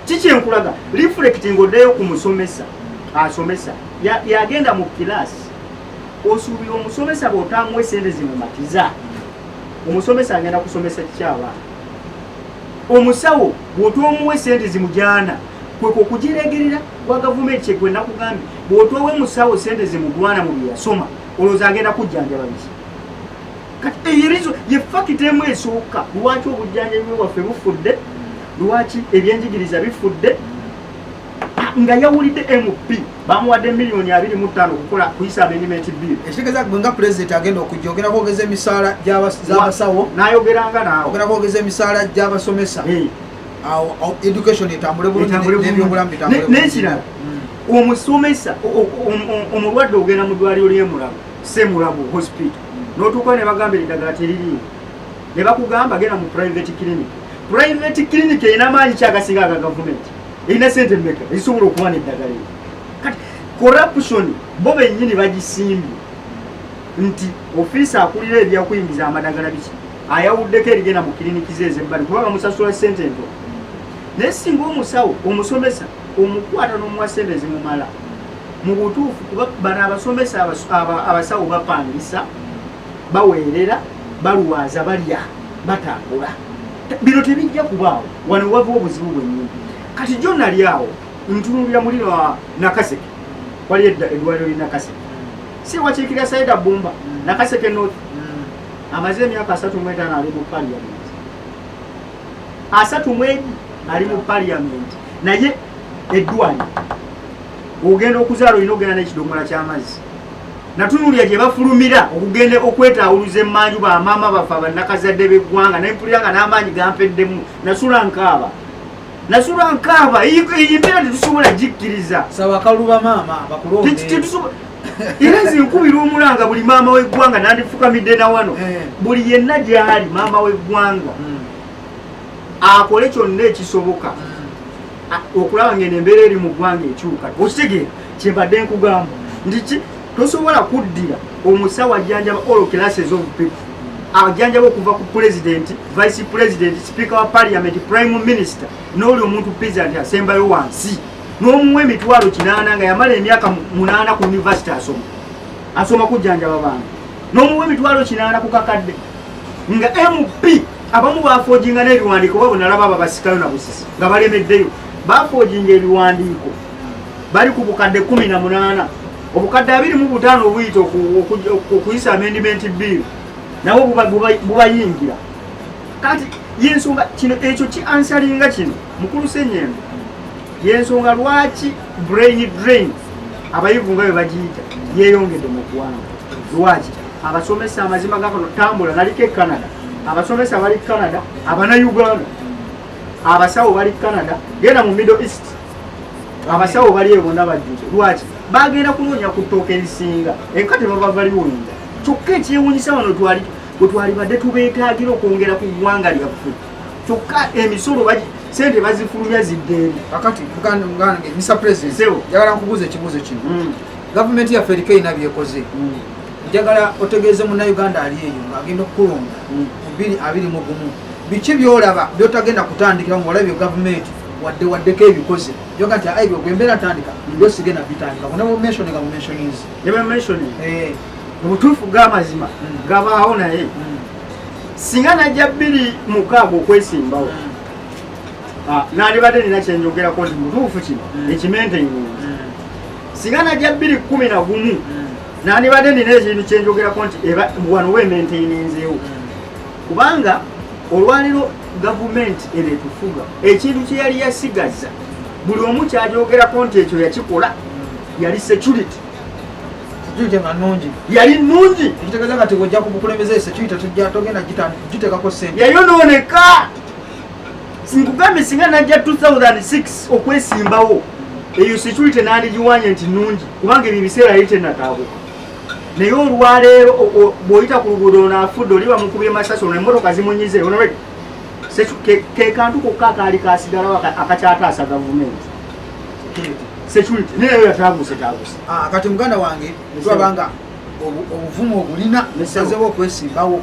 S2: kikyenkulaga reflecting oddeyo ku musomesa asomesa yagenda mu kilaasi osuubira omusomesa bw'otamuwa esente zimumatiza omusomesa agenda kusomesa kikyabaana omusawo bw'otoomuwa esente zimujaana kwekwo okugiregerera wa gavumenti kyegwe nakugambye bw'otoowe musawo sente zimugwana mu bye yasoma olowooza agenda kujjanjaba biki kati eyirizo ye fakiti emu esooka lwaki obujjanjabi bwaffe bufudde lwaki ebyenjigiriza bifudde nga yawulidde MP bamuwadde $225 okukola kuyisa amendment bill
S1: ekitegeeza gwe nga president agenda okujja ogenda kwogeza emisaala gy'abasawo
S2: n'ayogeranga naawe
S1: ogenda kwogeza emisaala gy'abasomesa awo education etambule bulungi n'ebyobulamu bitambule
S2: n'ekirala omusomesa omulwadde ogenda mu ddwaliro ly'emulago semulago hospital n'otuuka ne bagamba eddagala teririiwo ne bakugamba genda mu private clinic erina amaanyi kyagasinga aga gavumenti erina sente mmeka ezisobola okuba n'eddagala eyo kati corruption bo bennyini bagisimbye nti ofiisi akulira ebyakuyingiza amadagala biki ayawuddeko erigenda mu kiriniki ze ezebbali kuba bamusasula sente nto naye singa omusawo omusomesa omukwata n'omuwa sente zimumala mu butuufu kuba bano abasomesa abasawo bapangisa baweerera baluwaaza balya batambula bino tebijja kubaawo wano wava obuzibu bwennyini kati jo nali awo ntunulira mulino Nakaseke wali eddwaliro li Nakaseke si wakiikirira Saida Bumba Nakaseke North amaze emyaka 35 ali mu parliament 30 ali mu parliament naye eddwaliro ogenda okuzaala olina ogenda n'ekidomola ky'amazzi natunulira gye bafulumira okugenda okwetaawuluza emmanju bamaama baffe abannakazadde b'eggwanga nempulira nga n'amaanyi gampeddemu nasula nkaaba iyi mbeera tetusobola gikkiriza
S1: sawa kaluba maama bakulonde
S2: era zinkubira omulanga buli maama w'eggwanga nandifukamidde na wano buli yenna gyali maama w'eggwanga akole kyonna ekisoboka okulaba ngene embeera eri mu ggwanga ekyuka okitegeera kyembadde nkugamba ndiki tosobola kuddira omusawo ajjanjaba all classes of people ajjanjaba okuva ku president vice president speaker wa parliament prime minister n'oli omuntu peasant asembayo wansi n'omuwa emitwalo 8 nga yamala emyaka 8 ku university asoma kujjanjaba bantu n'omuwa emitwalo 8 ku kakadde nga MP abamu bafojinga n'ebiwandiiko babo nalaba babasikayo na busisi nga balemeddeyo bafojinga ebiwandiiko bali ku bukadde 18 obukadde 25 obuyita okuyisa amendment bill nabo bubayingira kati yensonga kino ekyo kiansalinga kino mukulu Senyembe yensonga lwaki brain drain abayivu nga bwe bagiyita yeeyongedde mu ggwanga lwaki abasomesa amazima gakano tambula naliko Canada abasomesa bali Canada abana Uganda abasawo bali Canada genda mu Middle East abasawo bali ebona bajjute lwaki bagenda kunoonya ku ttooka erisinga enkate baba baliwunyinga kyokka ekyewunyisa wano twali badde tubeetaagira okwongera ku ggwanga lyaffe kyokka emisolo sente bazifulumya ziddeeri
S1: akati mugange Mr. President njagala nkubuuza ekibuuzo kino gavumenti yaffe eriko erina byekoze njagala otegeeze munnayuganda ali eyo ng'agenda okukulonda mu 2021 biki byolaba byotagenda kutandikira ng'olabye gavumenti waddeko ebikoze yoga nti aibyo gwembeera tandika ndio sigenda bitandika kunabo mentioninga mu mentionings
S2: yeba mentioning obutuufu bw'amazima gabaawo naye singa najja 2006 okwesimbawo nandibadde nina kyenjogerako nti mutuufu kino ekimaintainingz singa najja 2011 nandibadde nina ekintu kyenjogerako nti wano wemaintaininzeewo kubanga olwaliro gavumenti eno etufuga ekintu kye yali yasigaza buli omu kyajogerako nti ekyo yakikola yali security
S1: security nga nnungi
S2: yali nnungi
S1: ekitegeeza nga tegojja ku bukulembeze security tujja togenda gitekako ssente
S2: yayonooneka sinkugambye singa najja 2006 okwesimbawo eyo security nandigiwanye nti nnungi kubanga ebyo ebiseera yali tennataabuka naye olwaleero bw'oyita ku luguudo onaafudde oli bamukubye masasi ono emmotoka zimunyize ke kantu kokka akaali kasigalawo akakyataasa gavumenti security naye yataaguse
S1: kati muganda wange twabanga obuvumu obulina esazewo okwesimbawo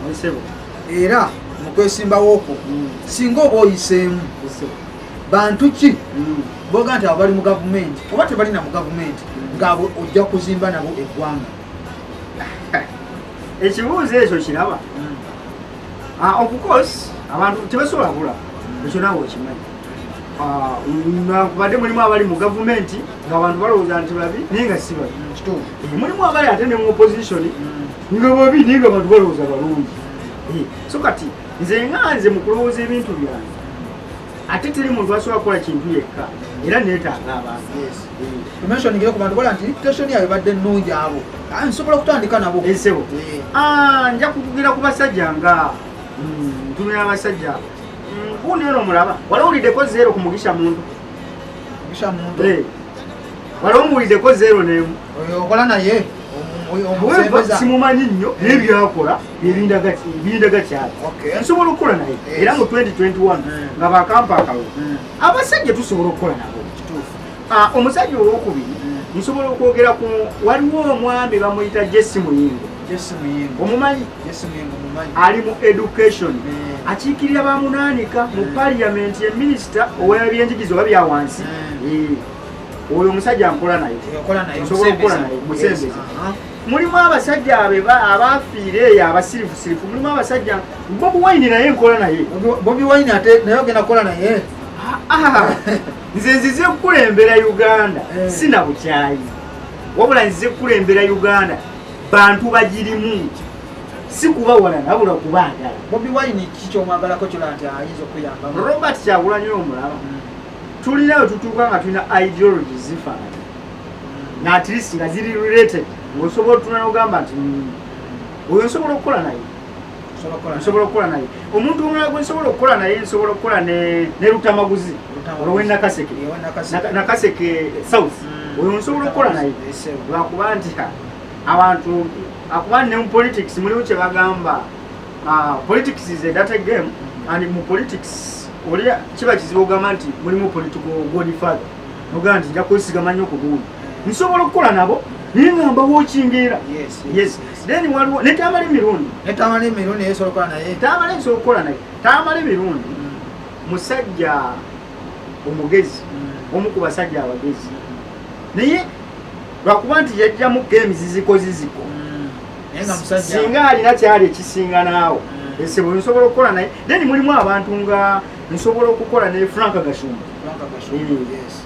S1: era mu kwesimbawo okwo singa oba oyiseemu bantu ki boga nti abo bali mu gavumenti oba tebalina mu gavumenti ngaabo ojja kuzimba nabo eggwanga
S2: ekibuuzo ekyo kiraba of course abantu tebasobola kula ekyo naawe okimanyi nakubadde mulimu abali mu gavumenti ngaabantu balowooza nti babi naye nga si babi mulimu abali ate ne mu opposition nga babi naye nga abantu balowooza balungi so kati nze nganze mu kulowooza ebintu byange ate teri muntu asobola kukola kintu yekka era neetaaga abantu
S1: mentioningire ku bantu bola nti reputation yaabwe badde nnungi abo nsobola okutandika nabo
S2: ensebo nja kukugira ku basajja nga ntumira abasajja gundi ono omulaba wali owuliddeko zero ku mugisha muntu wali omuwuliddeko zero nemu
S1: okola naye
S2: simumanyi nnyo naye byakola birindaga kyali nsobola okukola naye era mu 2021 nga bakampa akalulu abasajja tusobola okukola nabo omusajja olwokubiri nsobola okwogera ku waliwo omwami bamuyita Jesse Muyingo omumanyi ali mu education akiikirira bamunaanika mu parliament ye minisita ow'ebyenjigiriza oba byawansi oyo omusajja nkola naye nsobola okukola naye musembezi mulimu abasajja abafiire eyo abasirifusirifu mulimu abasajja Bobi Wine naye nkola naye
S1: Bobi Wine ate naye ogenda kukola naye
S2: nze nzize kukulembera Uganda sina bukyayi wabula nzize kukulembera Uganda bantu bagirimu si kubawala nabula kubaagala
S1: Bobi Wine kiki omwagalako kyola nti ayinza okuyamba
S2: Robert Kyagulanyi omulaba tulinayo tutuuka nga tulina ideologies zifaanana na at least nga ziri related ng'osobola otuna n'ogamba nti oyo nsobola okukola naye nsobola okukola naye omuntu omulala gwe nsobola okukola naye nsobola okukola ne Lutamaguzi olwowe Nakaseke South oyo nsobola okukola naye lwakuba nti abantu akuba ne mu politics mulimu kye bagamba politics is a data game and mu politics oli kiba kizibu ogamba nti mulimu political godfather ogamba nti nja kwesigamanya nnyo ku gundi nsobola okukola nabo naye nga mbawokingira then waliwo netamala emirundi
S1: esobola okukola naye
S2: tamala nsobola okukola naye tamala emirundi musajja omugezi omu ku basajja abagezi naye lwakuba nti yajjamu games ziziko singa alina kyali ekisinga naawo esebo nsobola okukola naye then mulimu abantu nga nsobola okukola naye Frank Gashumba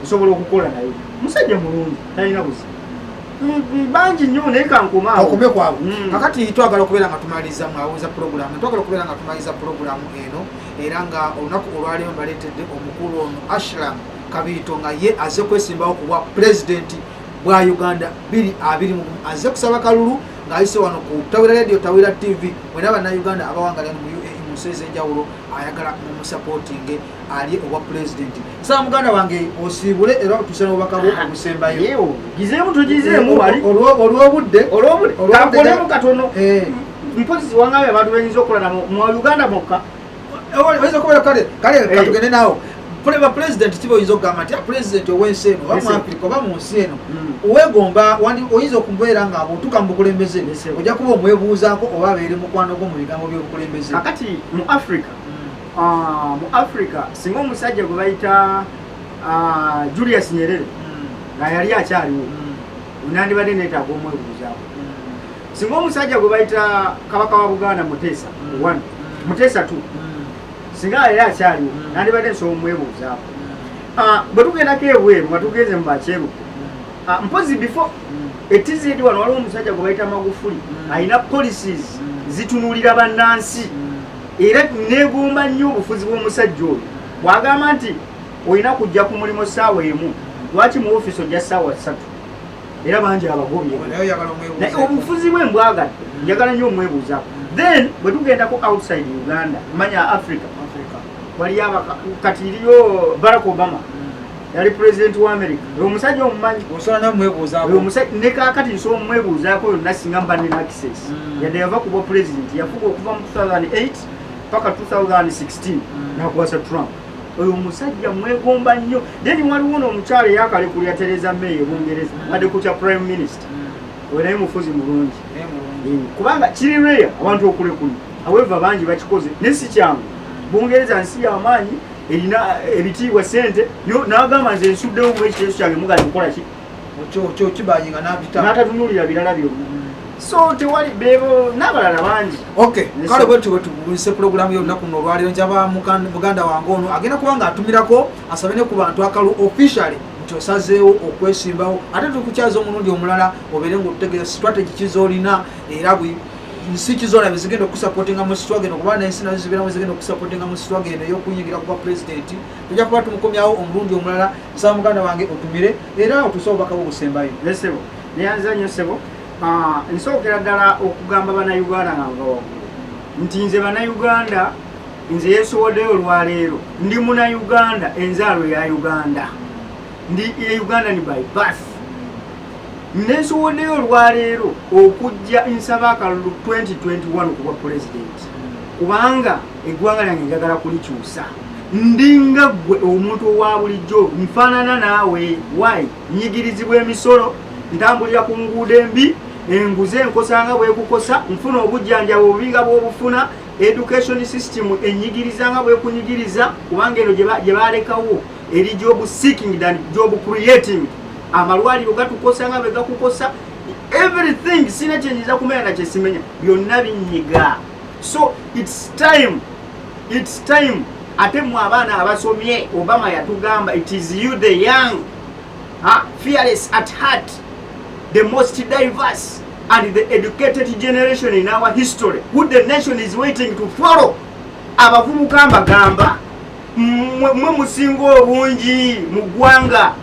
S2: nsobola okukola naye musajja mulungi talina buzibu bangi nnyo naye kankomaaokome
S1: kwabwe kakati twagala okubeera nga tumaliriza mwawuza puroguramu twagala okubeera nga tumaliriza puroguramu eno era nga olunaku olwaleero mbaleetedde omukulu ono Ashram Kabiito nga ye aze kwesimbawo ku bwa pulezidenti bwa Uganda 2020 aze kusaba kalulu ng'ayise wano ku Tawira Radio Tawira TV mwena bannayuganda abawangalira mu UAE mu nsi ez'enjawulo ayagala mumusapootinge ali obwa pulezidenti saa muganda wange osiibule era otuse n'obubaka bwo obusembayo
S2: gizeemu tugizeemu wali
S1: olw'obudde
S2: kakolemu katono mpozi wangabe abantu benyinza okukola mu Uganda mokka
S1: oyinza okubeera kale katugende naawo ba president kiba oyinza okugamba nti president ow'ensi eno oba mu Africa oba mu nsi eno owegomba oyinza okubeera nga bw'otuuka mu bukulembeze ojja kuba omwebuuzaako oba abeere mukwano gwo mu bigambo by'obukulembeze
S2: kakati mu Africa singa omusajja gwe bayita Julius Nyerere nga yali akyaliwo nandibadde neetaaga omwebuuzaako singa omusajja gwe bayita kabaka wa Buganda Muteesa 2 singa yali akyaliwo nandibadde nsobola omwebuuzaako bwe tugendako ebweru nga tugenze mu bakyeruppe mpozi before etizidi wano waliwo omusajja gwe bayita Magufuli alina policies zitunuulira bannansi era neegomba nnyo obufuzi bw'omusajja oyo bw'agamba nti olina kujja ku mulimo ssaawa emu lwaki mu ofiisi ojja ssaawa 3 era bangi abagobye
S1: naye oyagala omwebuuza
S2: obufuzi bwe mbwagadde njagala nnyo omwebuuzaako then bwe tugendako outside Uganda manya Africa waliyo kati iriyo Barack Obama yali president wa America omusajja omumanyi
S1: osobola n'omwebuuzaako
S2: ne kaakati nsobola omwebuuzaako yonna singa mba nina access yadde yava ku bwa president yafuga okuva mu 2008 paka 2016 nakwasa Trump oyo omusajja mwegomba nnyo then waliwo n'omukyalo eyakalekulya Theresa May ebungereza adde ku kya prime minister oyo naye mufuzi mulungi kubanga kiri rare abantu okulekulya however bangi bakikoze ne si kyangu bungereza nsi y'amaanyi erina ebitiibwa sente n'agamba nze nsuddewo mu ekiteeso kyange mugali kukola ki
S1: kyo kibayinga
S2: n'atatunuulira birala byonna so tewali beebo n'abalala bangi
S1: okay kale bwetu tubulise pulogulaamu y'olunaku luno olwaleero njaba muganda wange ono agenda kuba nga atumirako asabe ne ku bantu akalu officially nti osazeewo okwesimbawo ate tukukyaza omulundi omulala obeere ng'otutegeeza strategy kizoolina era nsi kizola bezigenda okusupportinga mu struggle okuba n'ensi nazo zibeeramu zigenda okusupportinga mu struggle eno ey'okuyingira kuba president tujja kuba tumukomyawo omulundi omulala nsaba muganda wange otumire era otusobola bakabo obusembayo
S2: nesebo neyanza nnyo sebo nsookera ddala okugamba bannayuganda nga waggulu nti nze bannayuganda nze yeesowoddeyo olwaleero ndi munnayuganda enzaalo ya Uganda ndi Uganda ni by birth nesowoddeyo olwaleero okujja nsaba akalulu 2021 okuba president kubanga eggwanga lyange njagala kulikyusa ndinga ggwe omuntu owa bulijjo nfaanana naawe why nyigirizibwa emisolo ntambulira ku nguudo embi enguze enkosanga bwekukosa nfuna obujjanjabi obubinga bw'obufuna education system enyigirizanga bwekunyigiriza kubanga eno gye balekawo eri job seeking than job creating amalwaliro gatukosanga bwe gakukosa everything sina kyenyiza kumenya na kyesimenya byonna binyiga so it's time ate mu abaana abasomye Obama yatugamba it is you the young fearless at heart the most diverse and the educated generation in our history who the nation is waiting to follow abavubuka mbagamba mwe musinga obungi mu ggwanga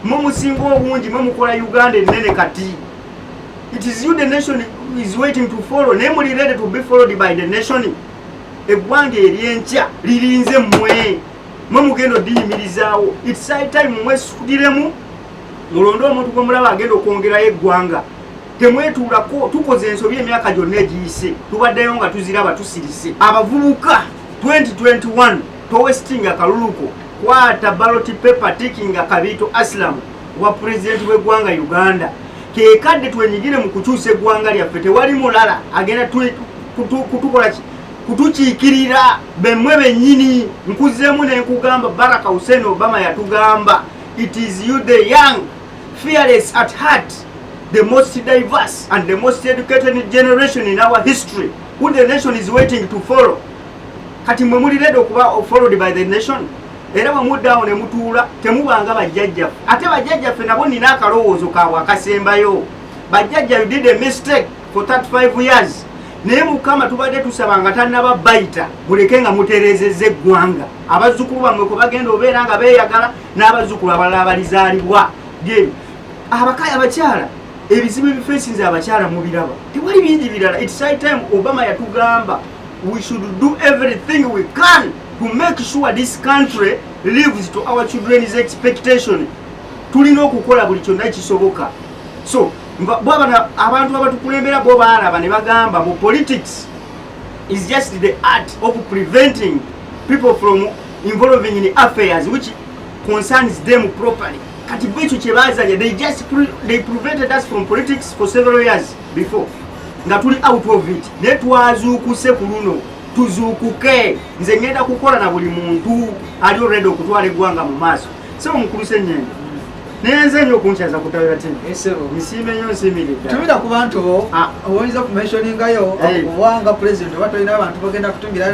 S2: mwe musinga obungi mwe mukola Uganda ennene kati it is you the nation is waiting to follow ne muli ready to be followed by the nation eggwanga eryenkya lirinze mmwe mugenda odiyimirizaawo it's high time mwesukiremu mulonde omuntu gwe mulaba agenda okwongerayo eggwanga temwetuulako tukoze ensobi emyaka gyonna egiyise tubaddeyo nga tuziraba tusirise abavubuka 2021 towestinga akaluluko kwata ballot paper tikinga Kabiito Aslam wa president w'eggwanga Uganda kekadde twenyigire mu kukyusa eggwanga lyaffe tewali mulala agenda kutukola ki kutukiikirira bemmwe bennyini nkuzeemu nenkugamba Barack Hussein Obama yatugamba it is you the young fearless at heart the most diverse and the most educated generation in our history who the nation is waiting to follow kati mwe muli ready okuba followed by the nation era bwemuddawo ne mutuula temubanga bajjajjaffe ate bajjajjaffe nabo nina akalowoozo kaabwe akasembayo bajjajja you did a mistake for 35 years naye Mukama tubadde tusaba nga tannaba bayita muleke nga mutereezezza eggwanga abazzukulu bammwe kwe bagenda obeera nga beeyagala n'abazzukulu abalala balizaalibwa gye abakaya abakyala ebizibu ebifeesinze abakyala mubiraba tewali bingi birala it's high time Obama yatugamba we should do everything we can to make sure this country lives to our children's expectation tulina okukola buli kyonna ekisoboka so abantu abatukulembera bo baalaba ne bagamba mu politics is just the art of preventing people from involving in affairs which concerns them properly kati bwekyo kyebazanya they prevented us from politics for several years before nga tuli out of it ne twazuukuse ku luno tuzuukuke nze ngenda kukola na buli muntu ali already okutwala eggwanga mu maaso so mukuluse nnyendo nenze nnyo okunkyaza kutabira tini nsiime nnyo nsiimiridde
S1: tumira ku bantu bo oyinza kumentioningayo obwanga president oba tolina abantu bagenda kutumira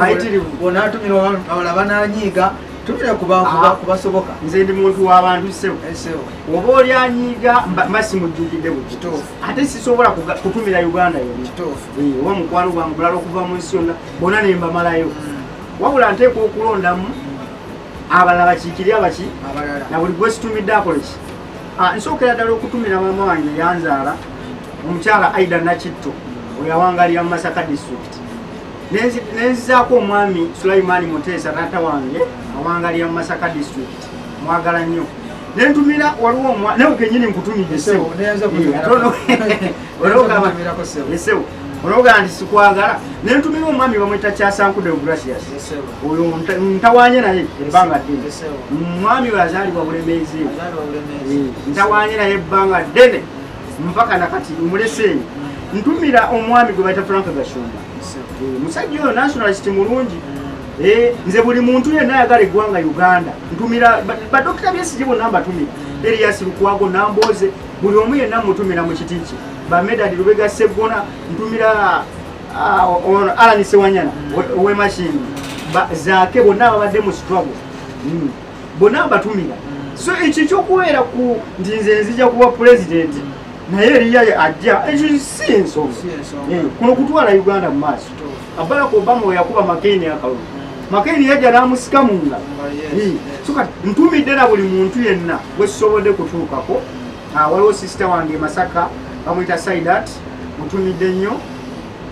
S1: bona atumira abala bananyiiga tumira kubasoboka
S2: nze ndi muntu w'abantu sebo oba oli anyiiga mba simujjukidde bukituufu ate sisobola kutumira Uganda yonna oba mukwano gwange bulala okuva mu nsi yonna bona ne mbamalayo wabula nteeka okulondamu abalala bakiikiri abaki na buli gwe situmidde akole ki Nsookera ddala okutumira mama wange yanzaala omukyala Aida Nakitto oyawangalira mu Masaka district. Nenzizaako omwami Sulaiman Muteesa taata wange awangalira mu Masaka district mwagala nnyo. Nentumira waliwo nawe kenyini nkutumidde sewo olwoga nti sikwagala. Nentumira omwami bamwita Kyasankude Gracious oyo ntawanye naye ebbanga ddene. Omwami we yazaalibwa Bulemeezi ntawanye naye ebbanga ddene mpaka nakati muleseeyo. Ntumira omwami gwe bayita Frank Gashumba musajja oyo nationalist mulungi. Nze buli muntu yenna ayagala eggwanga Uganda ntumira badokita Besigye bonna mbatumira. Elias Lukwago Namboze buli omu yenna mutumira mu kiti kye. Bamedadi Lubega Segona ntumira Alan Sewanyana ow'emashini zaake bonna ababadde mu struggle bonna mbatumira. So ekyo kyokubeera ku nti nze nzija kuba president naye eriya ajja ekyo si ensonga kuno kutwala Uganda mu maaso. Barack Obama we yakuba McCain akalulu McCain yajja n'amusika mu ngalo. So kati ntumidde na buli muntu yenna wesobodde kutuukako. Waliwo sister wange Masaka bamuyita Saidat mutumidde nnyo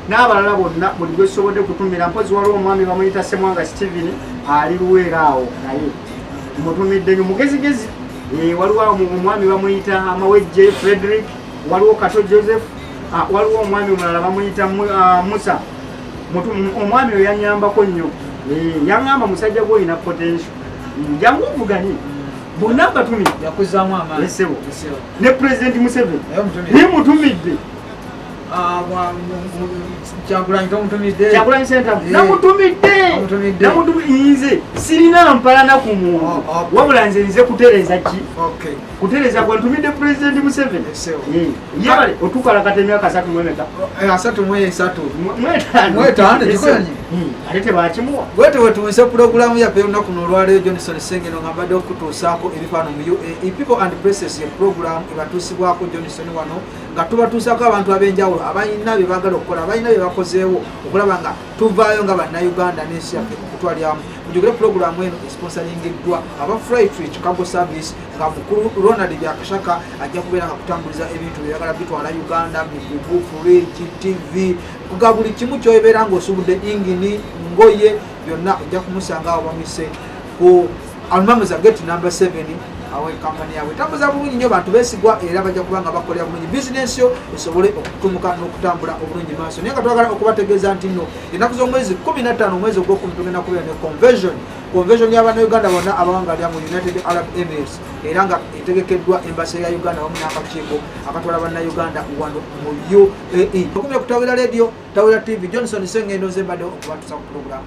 S2: n'abalala bonna buli gwesobodde kutumira. Mpozi waliwo omwami bamuyita Semwanga Steven ali Luweera awo naye mutumidde nnyo mugezigezi. Waliwo omwami bamuyita Amawejje Frederick, waliwo Kato Joseph, waliwo omwami omulala bamuyita Musa. Omwami oyo yanyambako nnyo. Yaŋŋamba musajja gw'olina potential jangu ovuganye bonna batumidde
S1: yakuzaamu amaanyi
S2: ne President Museveni mutumidde. Kyagulanyi Center namutumidde nze sirina mpalana ku muntu wabula nze nze kutereeza ki kutereeza gwe ntumidde President Museveni yebale otukalakata emyaka 3 ate tebakimuwa.
S1: Bwete wetuwise pulogulaamu yaffe olunaku n'olwaleero Johnson Sengeno nga mbadde okutuusaako ebifaananyi mu UAE People and Places ye pulogulaamu ebatuusibwako Johnson wano nga tubatuusaako abantu ab'enjawulo abalina bye baagala okukola abalina bye bakozeewo okulaba nga tuvaayo nga bannayuganda n'ensi yaffe okutwalyamu. Mujugire pulogulaamu eno esponsoringiddwa aba Freightreach Cargo Service nga mukulu Ronald Byakashaka ajja kubeera nga kutambuliza ebintu bye byagala bitwala Uganda, migugu, fridge, TV kuga buli kimu kyobeera ng'osubudde ingini ngoye byonna ojja kumusanga awo bamise ku Almamaza Gate number 7 awe kampani yawe tambuza bulungi nnyo bantu beesigwa era bajja kuba nga bakolera bulungi bizinesi yo esobole okutumuka n'okutambula obulungi maaso. Naye nga twagala okubategeeza nti nno ennaku z'omwezi 15 omwezi ogw'okumi tugenda kubeera ne convention y'Abannayuganda bonna abawangalira mu United Arab Emirates era nga etegekeddwa embasi ya Uganda wamu n'akakiiko akatwala Bannayuganda wano mu UAE. Okumya ku Tawera Radio, Tawera TV, Johnson Sengendo nze mbadde okubatuusa ku pulogulaamu.